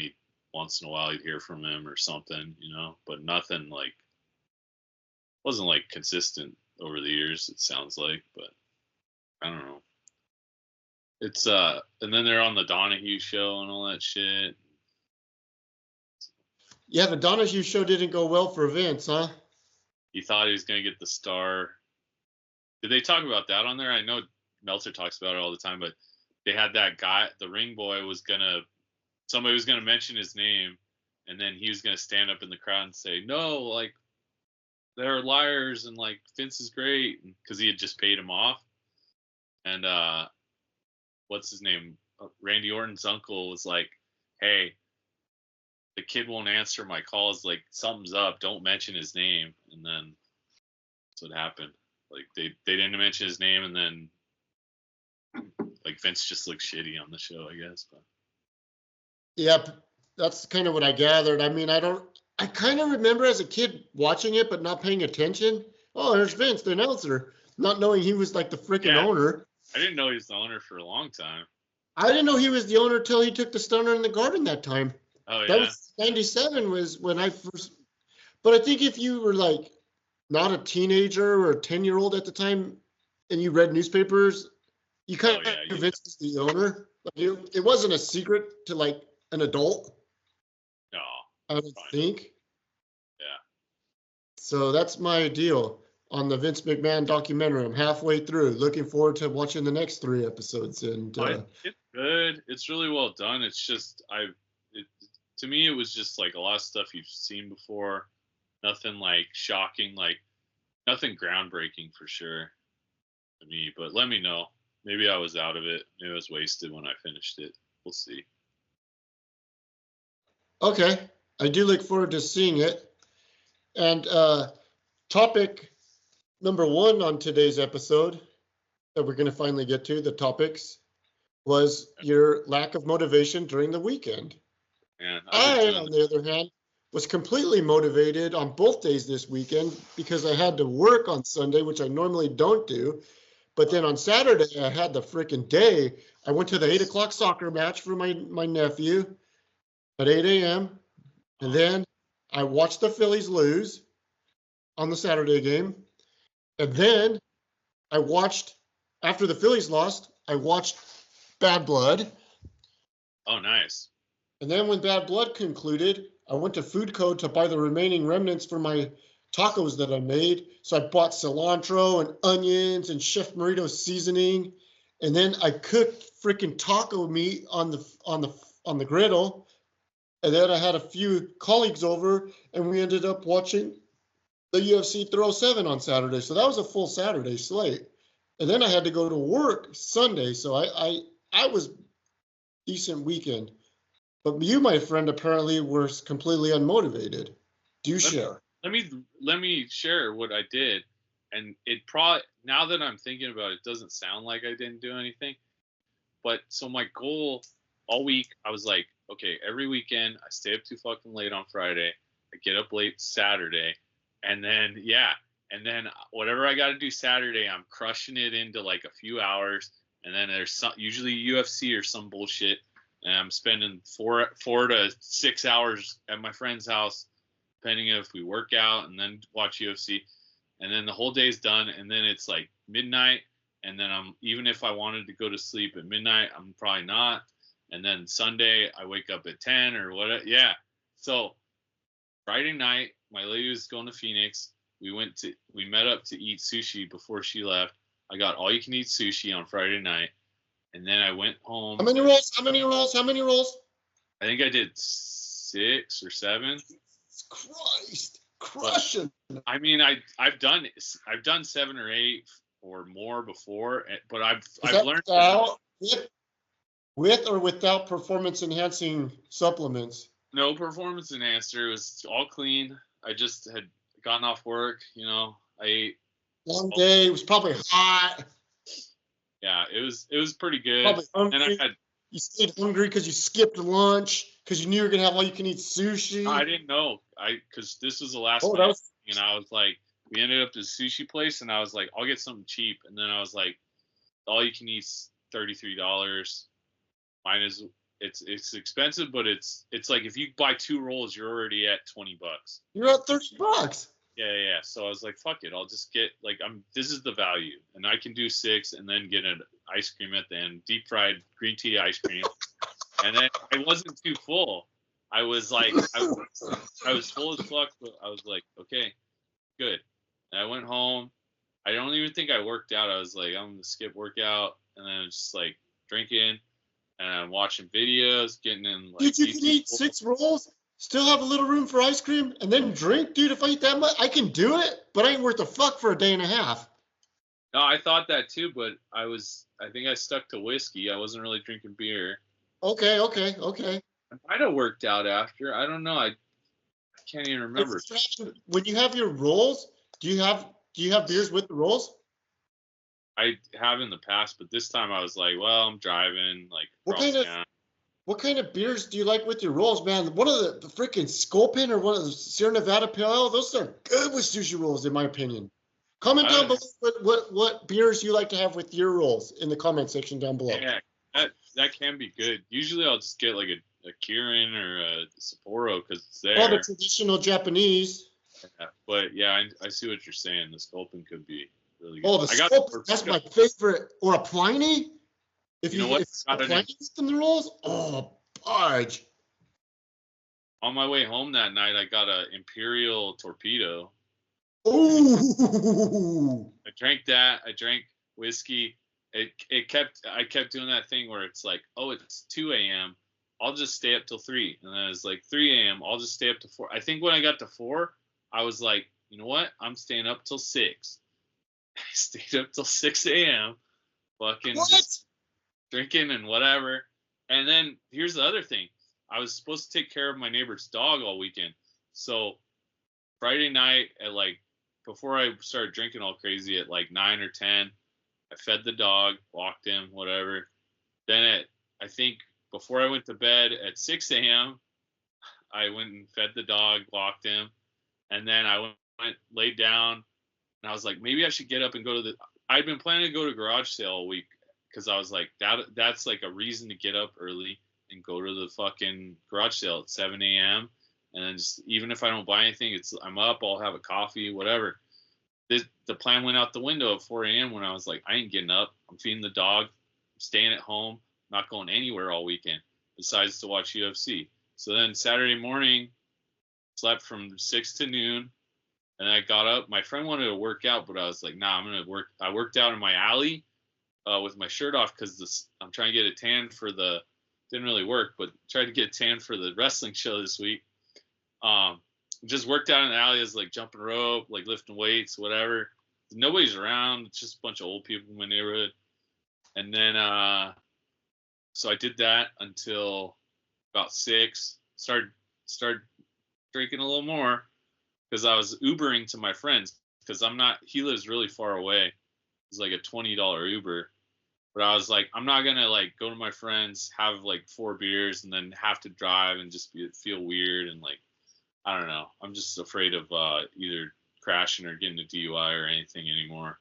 once in a while you'd hear from him or something, but nothing like, wasn't like consistent over the years, it sounds like, but I don't know. It's and then they're on the Donahue show and all that shit. Yeah, the Donahue show didn't go well for Vince, huh? He thought he was going to get the star. Did they talk about that on there? I know Meltzer talks about it all the time, but they had that guy, the ring boy somebody was going to mention his name, and then he was going to stand up in the crowd and say, no, like, they're liars, and, like, Vince is great, because he had just paid him off. And, what's his name? Randy Orton's uncle was like, hey, the kid won't answer my calls, like, something's up, don't mention his name. And then that's what happened. Like, they didn't mention his name, and then, like, Vince just looked shitty on the show, I guess, but. Yep, that's kind of what I gathered. I mean, I kind of remember as a kid watching it, but not paying attention. Oh, there's Vince, the announcer, not knowing he was like the freaking owner. I didn't know he was the owner for a long time. I didn't know he was the owner till he took the Stunner in the Garden that time. Oh, yeah. That was 97 was when I first. But I think if you were like not a teenager or a 10-year-old at the time and you read newspapers, you kind of knew Vince was the owner. Like it wasn't a secret to like an adult. No. I would think. Yeah. So that's my deal on the Vince McMahon documentary. I'm halfway through. Looking forward to watching the next 3 episodes. And it's good. It's really well done. It's just to me it was just like a lot of stuff you've seen before. Nothing like shocking, like nothing groundbreaking for sure to me. But let me know. Maybe I was out of it. Maybe I was wasted when I finished it. We'll see. Okay. I do look forward to seeing it. And topic number 1 on today's episode that we're going to finally get to, the topics, was your lack of motivation during the weekend. Man, I, on the other hand, was completely motivated on both days this weekend because I had to work on Sunday, which I normally don't do. But then on Saturday, I had the freaking day. I went to the 8 o'clock soccer match for my nephew at 8 a.m. And then I watched the Phillies lose on the Saturday game. And then I watched, after the Phillies lost, I watched Bad Blood. Oh, nice. And then when Bad Blood concluded, I went to Food Code to buy the remaining remnants for my tacos that I made. So I bought cilantro and onions and Chef Morito seasoning. And then I cooked freaking taco meat on the griddle. And then I had a few colleagues over and we ended up watching the UFC 307 on Saturday. So that was a full Saturday slate. And then I had to go to work Sunday. So I was decent weekend. But you, my friend, apparently were completely unmotivated. Do you share? Let me share what I did. And it probably, now that I'm thinking about it, doesn't sound like I didn't do anything. But so my goal all week, I was like, okay, every weekend I stay up too fucking late on Friday. I get up late Saturday. And then, whatever I got to do Saturday, I'm crushing it into like a few hours. And then there's usually UFC or some bullshit. And I'm spending 4 to 6 hours at my friend's house depending if we work out and then watch UFC, and then the whole day's done, and then it's like midnight, and then even if I wanted to go to sleep at midnight, I'm probably not. And then Sunday I wake up at 10 or whatever. Yeah. So Friday night, my lady was going to Phoenix. We met up to eat sushi before she left. I got all you can eat sushi on Friday night. And then I went home. How many rolls? How many rolls? How many rolls? I think I did 6 or 7. Jesus Christ. Crushing. I mean, I've done 7 or 8 or more before, but I've learned with or without performance enhancing supplements. No performance enhancer. It was all clean. I just had gotten off work. You know, I ate. Long day. It was probably hot. Yeah, it was pretty good. Probably hungry. And you stayed hungry because you skipped lunch because you knew you were gonna have all you can eat sushi. I didn't know. Because this was the last night, and I was like, we ended up at the sushi place, and I was like, I'll get something cheap, and then I was like, all you can eat's $33. Mine is it's expensive, but it's like if you buy 2 rolls, you're already at $20. You're at $30. Yeah. So I was like, fuck it, I'll just get this is the value, and I can do 6 and then get an ice cream at the end, deep fried green tea ice cream, and then I wasn't too full. I was like, I was full as fuck, but I was like, okay, good. And I went home. I don't even think I worked out. I was like, I'm gonna skip workout, and then just like drinking and watching videos, getting in. Like, dude, you can eat 6 rolls, still have a little room for ice cream, and then drink, dude. If I eat that much, I can do it, but I ain't worth a fuck for a day and a half. No, I thought that too, but I think I stuck to whiskey. I wasn't really drinking beer. Okay. I might have worked out after. I don't know. I can't even remember. When you have your rolls, do you have beers with the rolls? I have in the past, but this time I was like, well, I'm driving. Like, what kind of beers do you like with your rolls, man? One of the freaking Sculpin or one of the Sierra Nevada Pale Ale, those are good with sushi rolls, in my opinion. Comment down below what beers you like to have with your rolls in the comment section down below. Yeah, that can be good. Usually I'll just get like a Kirin or a Sapporo because it's there. Oh, the traditional Japanese. Yeah, but yeah, I see what you're saying. The Sculpin could be really good. Oh, the Sculpin, that's my favorite. Or a Pliny. If you know what? If Pliny in the rolls, oh, budge. On my way home that night, I got a Imperial Torpedo. Ooh. I drank that. I drank whiskey. I kept doing that thing where it's like, oh, it's 2 a.m. I'll just stay up till 3. And then it's like 3 a.m. I'll just stay up to 4. I think when I got to 4, I was like, you know what? I'm staying up till 6. I stayed up till 6 a.m. Fucking just drinking and whatever. And then here's the other thing. I was supposed to take care of my neighbor's dog all weekend. So Friday night at like, before I started drinking all crazy at like 9 or 10, I fed the dog, walked him, whatever. Then I think before I went to bed at 6 a.m., I went and fed the dog, walked him, and then I went laid down, and I was like, maybe I should get up and go to I'd been planning to go to garage sale all week because I was like, that's like a reason to get up early and go to the fucking garage sale at 7 a.m. And then just, even if I don't buy anything, I'm up, I'll have a coffee, whatever. The plan went out the window at 4 a.m. when I was like, I ain't getting up. I'm feeding the dog. I'm staying at home. Not going anywhere all weekend besides to watch UFC. So then Saturday morning, slept from 6 to noon, and I got up. My friend wanted to work out, but I was like, nah, I'm going to work. I worked out in my alley with my shirt off because I'm trying to get a tan for didn't really work, but tried to get a tan for the wrestling show this week. Just worked out in the alley, as like jumping rope, like lifting weights, whatever. Nobody's around. It's just a bunch of old people in my neighborhood. And then, so I did that until about 6. Started drinking a little more because I was Ubering to my friends because he lives really far away. It's like a $20 Uber. But I was like, I'm not going to like go to my friends, have like 4 beers and then have to drive and just feel weird. And like, I don't know. I'm just afraid of either crashing or getting a DUI or anything anymore.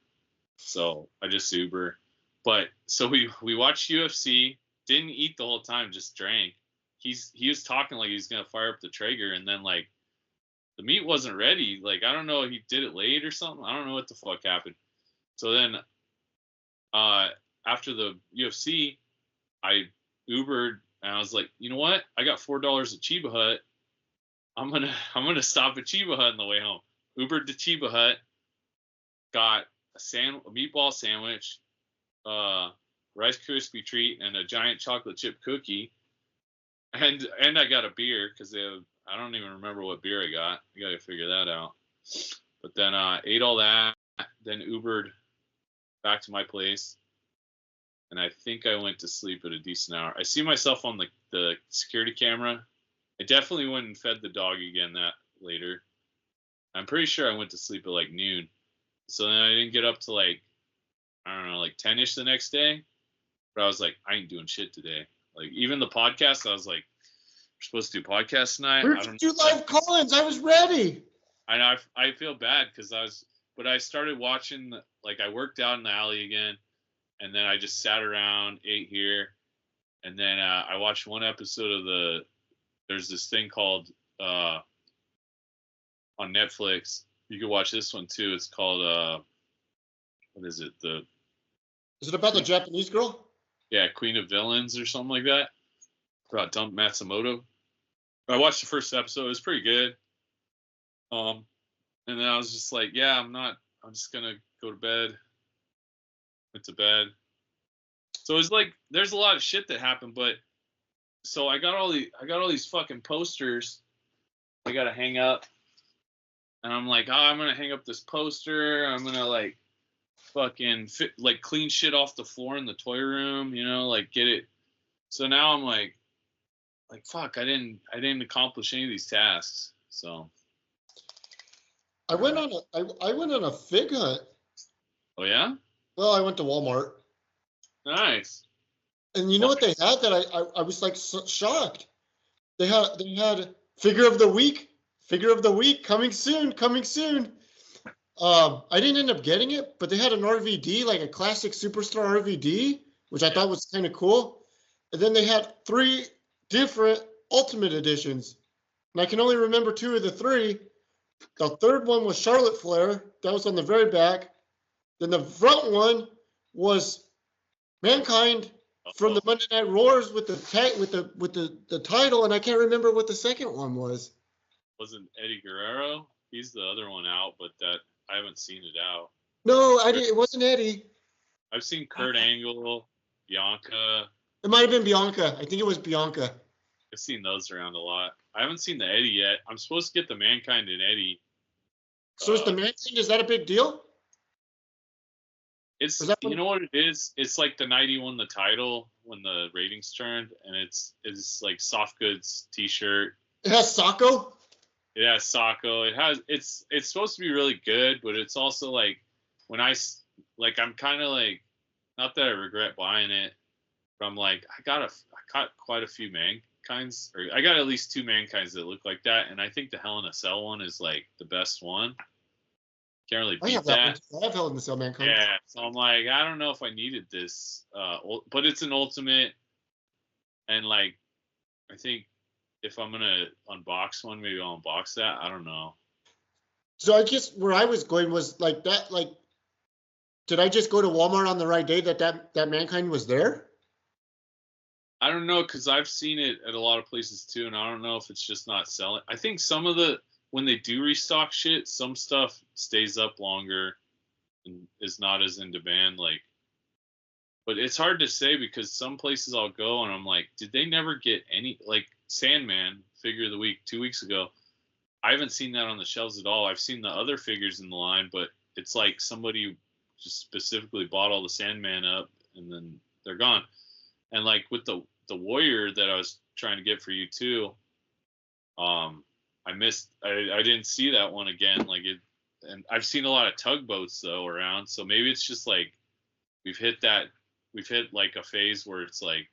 So I just Uber. But so we watched UFC, didn't eat the whole time, just drank. He was talking like he was gonna fire up the Traeger, and then like the meat wasn't ready. Like, I don't know, he did it late or something. I don't know what the fuck happened. So then, after the UFC, I Ubered, and I was like, you know what? I got $4 at Chiba Hut. I'm gonna stop at Chiba Hut on the way home. Ubered to Chiba Hut, got a meatball sandwich, Rice Krispie treat, and a giant chocolate chip cookie, and I got a beer because I don't even remember what beer I got. I gotta figure that out. But then ate all that, then Ubered back to my place, and I think I went to sleep at a decent hour. I see myself on the security camera. I definitely went and fed the dog again that later. I'm pretty sure I went to sleep at like noon. So then I didn't get up to like, I don't know, like 10-ish the next day. But I was like, I ain't doing shit today. Like, even the podcast, I was like, we're supposed to do podcasts tonight. Where'd you do live call-ins? I was ready. I know. I feel bad because but I started watching, like, I worked out in the alley again. And then I just sat around, ate here. And then I watched one episode of there's this thing called, on Netflix. You can watch this one too. It's called, what is it? Is it about the Japanese girl? Yeah, Queen of Villains or something like that. About Dump Matsumoto. I watched the first episode. It was pretty good. And then I was just like, yeah, I'm just gonna go to bed. Went to bed. So it's like there's a lot of shit that happened, but so I got all these fucking posters I gotta hang up. And I'm like, I'm gonna hang up this poster. I'm gonna like fucking clean shit off the floor in the toy room, like get it. So now I'm like fuck, I didn't accomplish any of these tasks. So I went on a fig hunt. Oh yeah? Well, I went to Walmart. Nice. And you know what they had that I was like shocked. They had figure of the week coming soon. I didn't end up getting it, but they had an RVD, like a classic Superstar RVD, which I thought was kind of cool. And then they had 3 different Ultimate Editions. And I can only remember 2 of the 3. The third one was Charlotte Flair. That was on the very back. Then the front one was Mankind from the Monday Night Roars with the title, and I can't remember what the second one was. Wasn't Eddie Guerrero? He's the other one out, but that I haven't seen it out. No, I didn't. It wasn't Eddie. I've seen Kurt Angle, Bianca. It might have been Bianca. I think it was Bianca. I've seen those around a lot. I haven't seen the Eddie yet. I'm supposed to get the Mankind and Eddie. So is the Mankind, is that a big deal? It's, you know what it is? It's like the night he won the title when the ratings turned, and it's like soft goods t-shirt. It has Sacco? It has Sacco. It's supposed to be really good, but it's also like when I'm kind of like, not that I regret buying it, but I'm like, I got quite a few Mankind's, or I got at least 2 Mankind's that look like that, and I think the Hell in a Cell one is like the best one. Can't really beat that. I have Hell in a Cell Mankind. Yeah, so I'm like, I don't know if I needed this, but it's an Ultimate, and like, I think if I'm gonna unbox one, maybe I'll unbox that. I don't know. So I guess where I was going was like that. Like, did I just go to Walmart on the right day that Mankind was there? I don't know, because I've seen it at a lot of places too, and I don't know if it's just not selling. I think some of when they do restock shit, some stuff stays up longer and is not as in demand. Like, but it's hard to say because some places I'll go and I'm like, did they never get any, like Sandman figure of the week 2 weeks ago? I haven't seen that on the shelves at all. I've seen the other figures in the line, but it's like somebody just specifically bought all the Sandman up and then they're gone. And like with the Warrior that I was trying to get for you too, I didn't see that one again. Like it, and I've seen a lot of tugboats though around. So maybe it's just like we've hit like a phase where it's like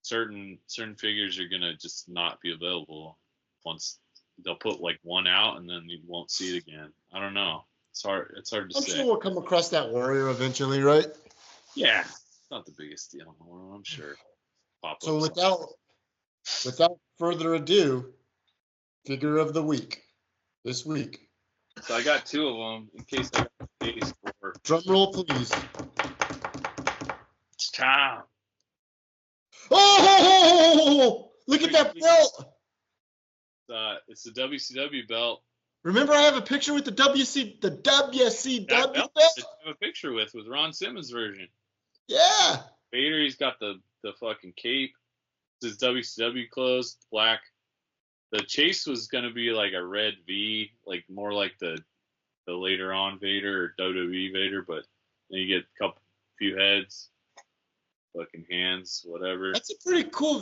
certain figures are gonna just not be available once they'll put like one out and then you won't see it again. I don't know. It's hard to say. I'm sure we'll come across that Warrior eventually, right? Yeah. It's not the biggest deal in the world, I'm sure. So without further ado, Figure of the week. This week. So I got 2 of them in case I got the case for. Drum roll, please. It's time. Oh! Look at that belt. It's the WCW belt. Remember, I have a picture with the WCW That belt. belt that I have a picture with Ron Simmons' version. Yeah. Vader, he's got the fucking cape. His WCW clothes, black. The chase was gonna be like a red V, like more like the later on Vader or WWE Vader, but then you get a few heads, fucking hands, whatever. That's a pretty cool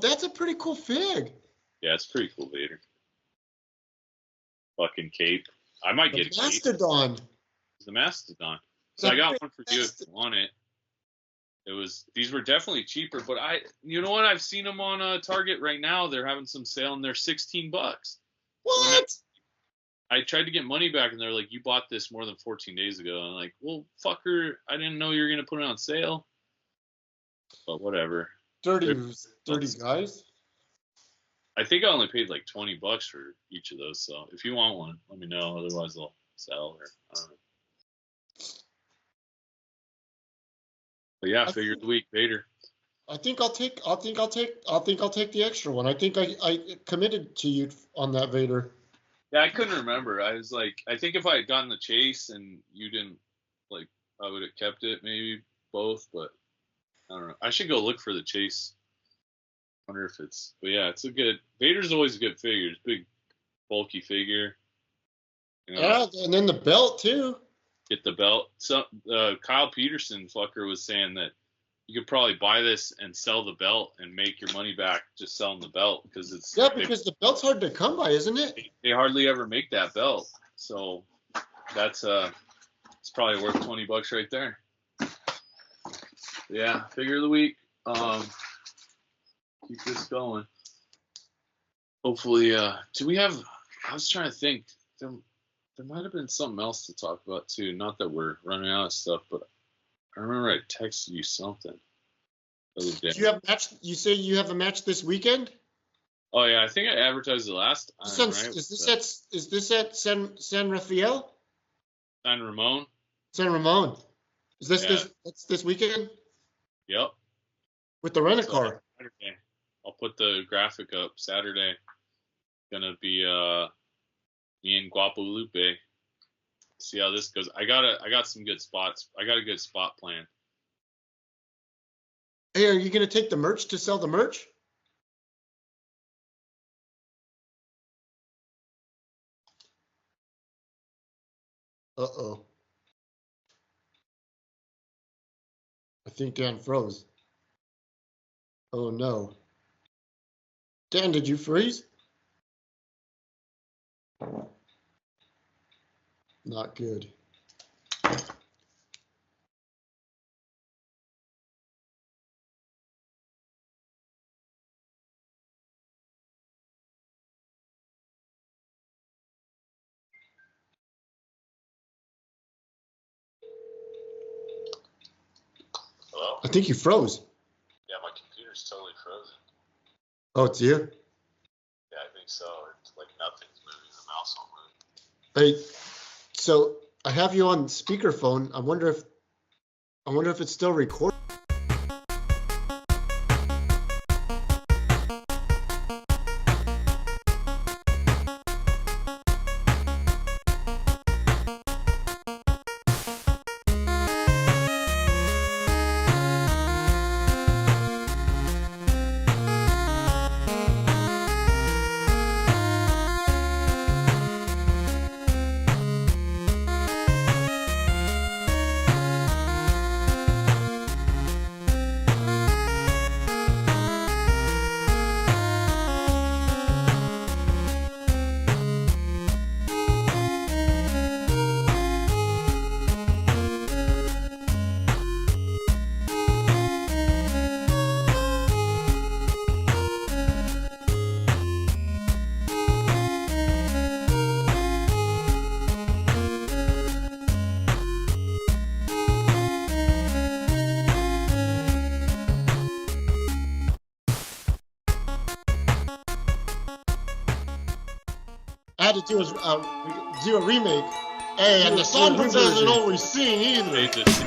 fig. Yeah, it's pretty cool, Vader. Fucking cape. I might get a cape. Mastodon. It's the Mastodon. So I got one for you if you want it. These were definitely cheaper, but you know what? I've seen them on Target right now. They're having some sale and they're $16. What? I tried to get money back and they're like, you bought this more than 14 days ago. And I'm like, well, fucker, I didn't know you were going to put it on sale. But whatever. Dirty guys. I think I only paid like $20 for each of those. So if you want one, let me know. Otherwise, I'll sell or I don't know. But yeah, figure of the week, Vader. I think I'll take the extra one. I think I committed to you on that Vader. Yeah, I couldn't remember. I was like, I think if I had gotten the chase and you didn't, like, I would have kept it, maybe both, but I don't know. I should go look for the chase. Wonder if but yeah, Vader's always a good figure. It's a big, bulky figure. You know, yeah, and then the belt too. Get the belt. So Kyle Peterson fucker was saying that you could probably buy this and sell the belt and make your money back just selling the belt because because the belt's hard to come by, isn't it? They hardly ever make that belt, so that's it's probably worth $20 right there. Yeah, figure of the week. Keep this going. Hopefully, do we have? I was trying to think. There might have been something else to talk about too. Not that we're running out of stuff, but I remember I texted you something the other day. Do you have a match? You say you have a match this weekend? Oh yeah, I think I advertised it last time. Right? Is this at San Rafael? San Ramon. San Ramon. Is this this weekend? Yep. With the rent-a-car. Saturday. I'll put the graphic up. Saturday. Gonna be me and Guadalupe. See how this goes. I got some good spots. I got a good spot plan. Hey, are you gonna take the merch to sell the merch? Uh-oh. I think Dan froze. Oh no. Dan, did you freeze? Not good. Hello? I think you froze. Yeah, my computer's totally frozen. Oh, it's you? Yeah, I think so. It's like nothing's moving. The mouse won't move. Hey, so I have you on speakerphone. I wonder if it's still recording. had to do a remake. Hey, and the Songbird doesn't always sing either. They just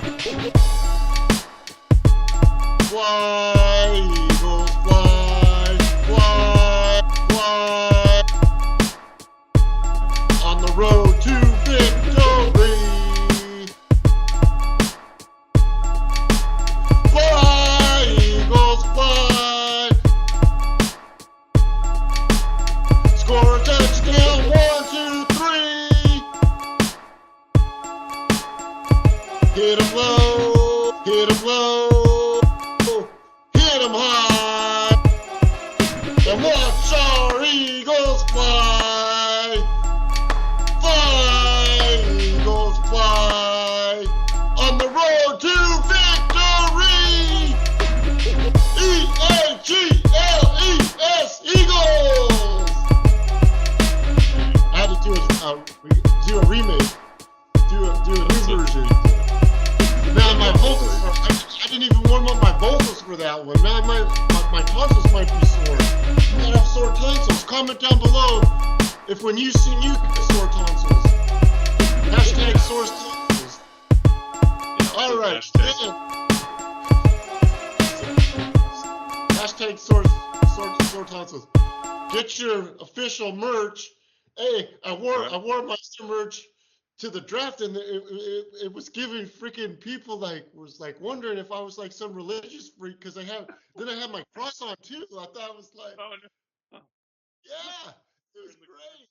Fly, eagles, fly, fly, fly. On the road to victory. Fly, eagles, fly. Score a touchdown, 1, 2, 3. Hit 'em low, hit 'em low. Hit 'em high, and watch our eagles fly. Fly, eagles fly, on the road to victory. E-A-G-L-E-S, Eagles. I had to do a remake, do a new version. Now my vocals, I didn't even warm up my vocals for that one. Now my tonsils might be sore. You might have sore tonsils. Comment down below if when you sing you get sore tonsils. Hashtag sore tonsils. All right. Hashtag sore tonsils. Get your official merch. Hey, I wore my merch to the draft, and it was giving freaking people was wondering if I was like some religious freak, because I had my cross on too. So I thought it was like, oh no. yeah, it was great.